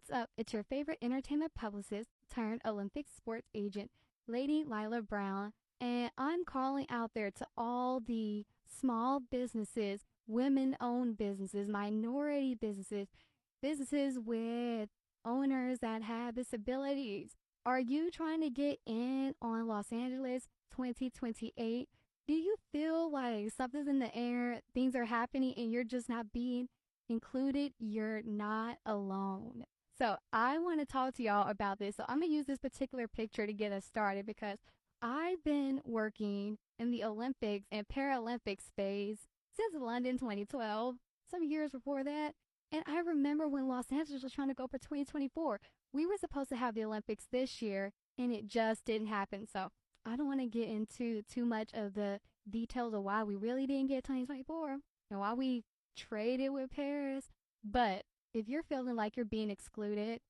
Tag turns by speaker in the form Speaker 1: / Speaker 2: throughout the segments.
Speaker 1: What's up? It's your favorite entertainment publicist turned Olympic sports agent, Lady Lila Brown, and I'm calling out there to all the small businesses, women-owned businesses, minority businesses, businesses with owners that have disabilities. Are you trying to get in on Los Angeles 2028? Do you feel like something's in the air, things are happening, and you're just not being included? You're not alone. So I want to talk to y'all about this. So I'm going to use this particular picture to get us started because I've been working in the Olympics and Paralympic space since London 2012, some years before that. And I remember when Los Angeles was trying to go for 2024. We were supposed to have the Olympics this year and it just didn't happen. So I don't want to get into too much of the details of why we really didn't get 2024 and why we traded with Paris. But if you're feeling like you're being excluded,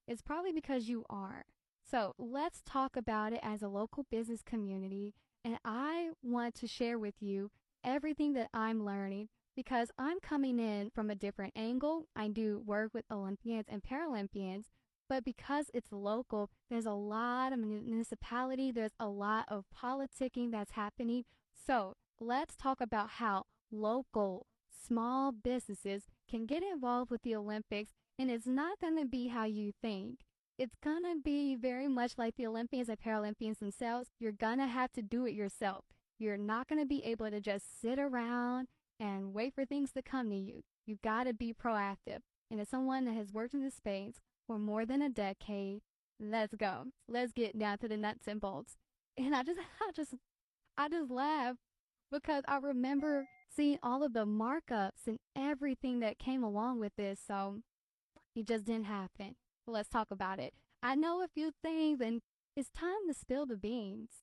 Speaker 1: it's probably because you are. So let's talk about it as a local business community. And I want to share with you everything that I'm learning because I'm coming in from a different angle. I do work with Olympians and Paralympians, but because it's local, there's a lot of municipality, there's a lot of politicking that's happening. So let's talk about how local small businesses can get involved with the Olympics, and it's not going to be how you think. It's going to be very much like the Olympians and Paralympians themselves. You're going to have to do it yourself. You're not going to be able to just sit around and wait for things to come to you. You've got to be proactive. And as someone that has worked in this space for more than a decade, let's go. Let's get down to the nuts and bolts. And I just laugh because I remember seeing all of the markups and everything that came along with this. So it just didn't happen. But let's talk about it. I know a few things and it's time to spill the beans.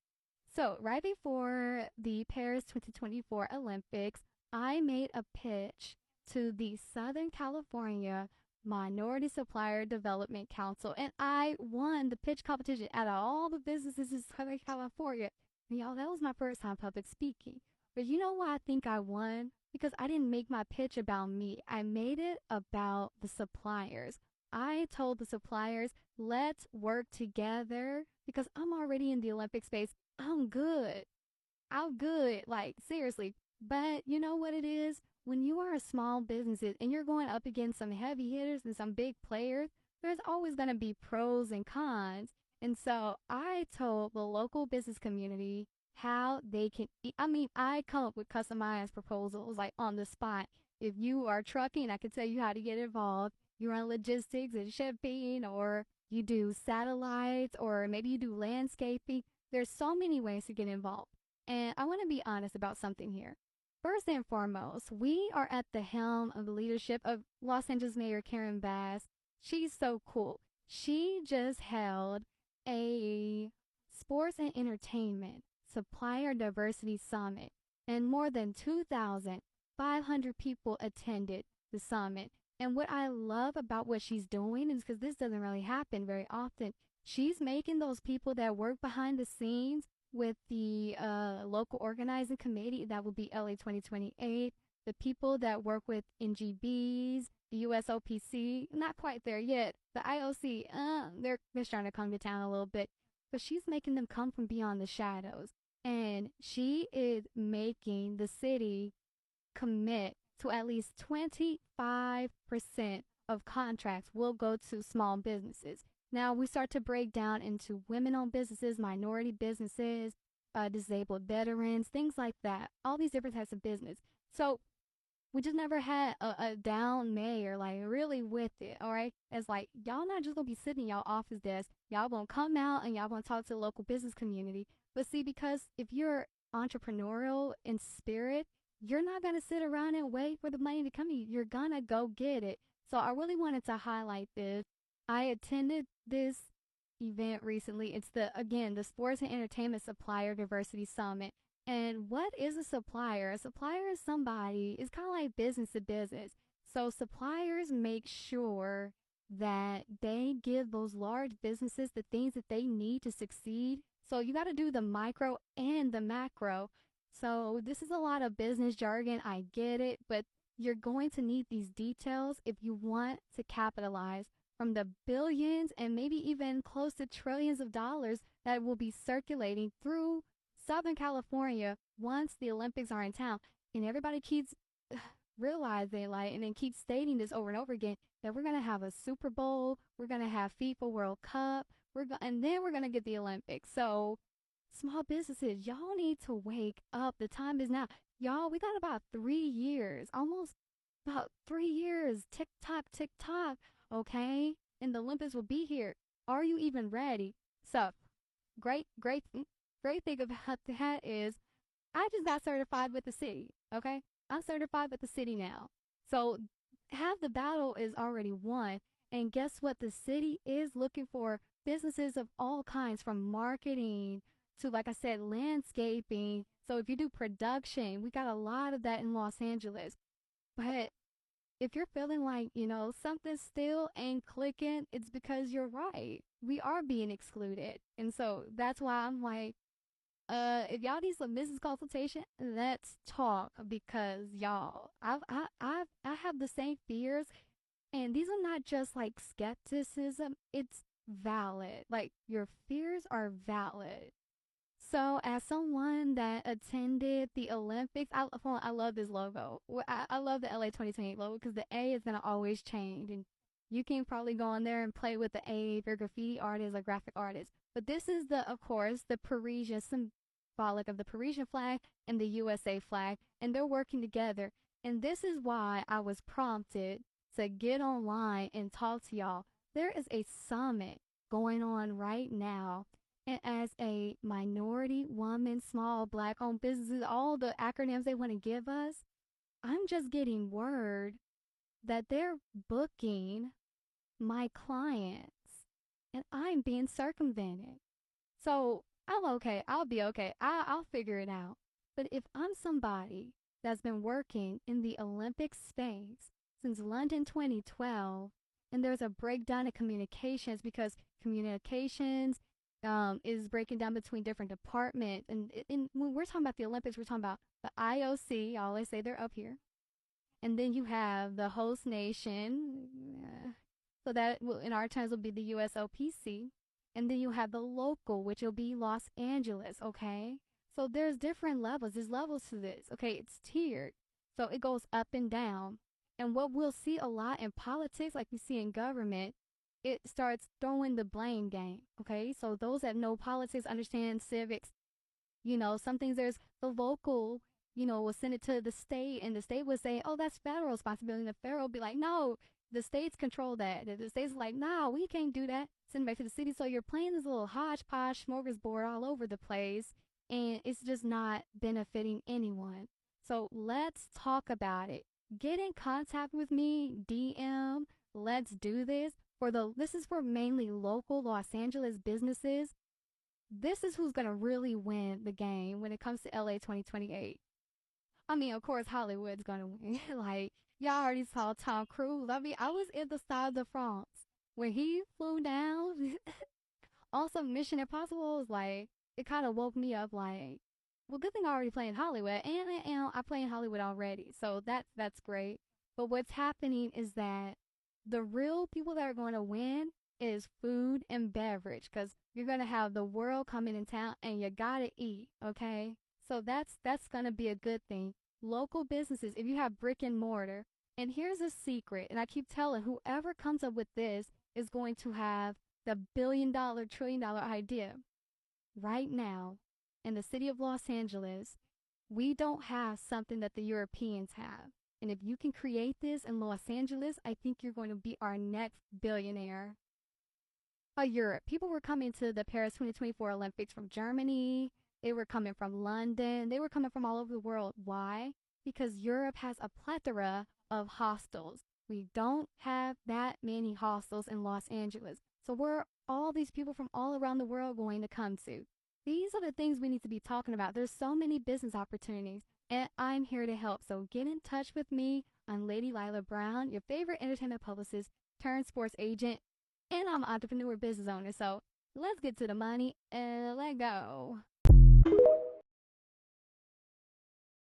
Speaker 1: So right before the Paris 2024 Olympics, I made a pitch to the Southern California Minority Supplier Development Council, and I won the pitch competition out of all the businesses in Southern California. And y'all, that was my first time public speaking. But you know why I think I won? Because I didn't make my pitch about me. I made it about the suppliers. I told the suppliers, let's work together because I'm already in the Olympic space. I'm good. Like, seriously. But you know what it is? When you are a small business and you're going up against some heavy hitters and some big players, there's always going to be pros and cons. And so I told the local business community how they can, I come up with customized proposals like on the spot. If you are trucking, I can tell you how to get involved. You run logistics and shipping, or you do satellites, or maybe you do landscaping. There's so many ways to get involved. And I want to be honest about something here. First and foremost, we are at the helm of the leadership of Los Angeles Mayor Karen Bass. She's so cool. She just held a sports and entertainment supplier diversity summit, and more than 2,500 people attended the summit. And what I love about what she's doing is because this doesn't really happen very often. She's making those people that work behind the scenes with the local organizing committee, that will be LA 2028, the people that work with NGBs, the USOPC, not quite there yet, the IOC, they're trying to come to town a little bit, but she's making them come from beyond the shadows. And she is making the city commit to at least 25% of contracts will go to small businesses. Now we start to break down into women-owned businesses, minority businesses, disabled veterans, things like that, all these different types of business. So we just never had a down mayor, like really with it, all right? It's like, y'all not just gonna be sitting in y'all office desk, y'all gonna come out and y'all gonna talk to the local business community. But see, because if you're entrepreneurial in spirit, you're not gonna sit around and wait for the money to come to you. You're gonna go get it. So I really wanted to highlight this. I attended this event recently. It's the Sports and Entertainment Supplier Diversity Summit. And what is a supplier? A supplier is somebody, it's kind of like business to business. So suppliers make sure that they give those large businesses the things that they need to succeed. So you got to do the micro and the macro. So this is a lot of business jargon. I get it, but you're going to need these details if you want to capitalize from the billions and maybe even close to trillions of dollars that will be circulating through Southern California once the Olympics are in town. And everybody keeps realizing, like, and then keeps stating this over and over again, that we're going to have a Super Bowl, we're going to have FIFA World Cup, and then we're going to get the Olympics. So small businesses, y'all need to wake up. The time is now. Y'all, we got about 3 years, almost about 3 years. Tick tock, tick tock. Okay? And the Olympics will be here. Are you even ready? So, great thing about that is I just got certified with the city. Okay? I'm certified with the city now. So, half the battle is already won. And guess what? The city is looking for businesses of all kinds, from marketing to, like I said, landscaping. So if you do production, we got a lot of that in Los Angeles. But if you're feeling like, something still ain't clicking, it's because you're right. We are being excluded. And so that's why I'm like, if y'all need some business consultation, let's talk, because y'all, I have the same fears, and these are not just like skepticism. It's valid. Like, your fears are valid. So, as someone that attended the Olympics, I love this logo. I love the LA 2028 logo because the A is going to always change. And you can probably go on there and play with the A if you're a graffiti artist or graphic artist. But this is, of course, the Parisian, symbolic of the Parisian flag and the USA flag. And they're working together. And this is why I was prompted to get online and talk to y'all. There is a summit going on right now. And as a minority woman, small Black-owned businesses, all the acronyms they want to give us, I'm just getting word that they're booking my clients, and I'm being circumvented. So I'm okay. I'll be okay. I'll figure it out. But if I'm somebody that's been working in the Olympic space since London 2012, and there's a breakdown in communications because communications is breaking down between different departments. And when we're talking about the Olympics, we're talking about the IOC. I always say they're up here. And then you have the host nation. So that will, in our terms, will be the USOPC. And then you have the local, which will be Los Angeles, okay? So there's different levels. There's levels to this, okay? It's tiered. So it goes up and down. And what we'll see a lot in politics, like we see in government, it starts throwing the blame game, okay? So those that know politics, understand civics, some things, there's the local, will send it to the state, and the state would say, oh, that's federal responsibility. And the federal will be like, no, the states control that. And the state's like, nah, we can't do that. Send it back to the city. So you're playing this little hodgepodge smorgasbord all over the place, and it's just not benefiting anyone. So let's talk about it. Get in contact with me, DM, let's do this. This is for mainly local Los Angeles businesses. This is who's going to really win the game when it comes to LA 2028. I mean, of course, Hollywood's going to win. Like, y'all already saw Tom Cruise. I mean, I was in the Stade de France when he flew down. Also, Mission Impossible was like, it kind of woke me up like, well, good thing I already play in Hollywood. And I play in Hollywood already. So that's great. But what's happening is that the real people that are going to win is food and beverage, because you're going to have the world coming in town and you got to eat, okay? So that's going to be a good thing. Local businesses, if you have brick and mortar, and here's a secret, and I keep telling whoever comes up with this is going to have the billion-dollar, trillion-dollar idea. Right now, in the city of Los Angeles, we don't have something that the Europeans have. And if you can create this in Los Angeles, I think you're going to be our next billionaire. Europe. People were coming to the Paris 2024 Olympics from Germany. They were coming from London. They were coming from all over the world. Why? Because Europe has a plethora of hostels. We don't have that many hostels in Los Angeles. So where are all these people from all around the world going to come to? These are the things we need to be talking about. There's so many business opportunities, and I'm here to help. So get in touch with me on Lady Lila Brown, your favorite entertainment publicist turned sports agent, and I'm an entrepreneur business owner. So let's get to the money and let go.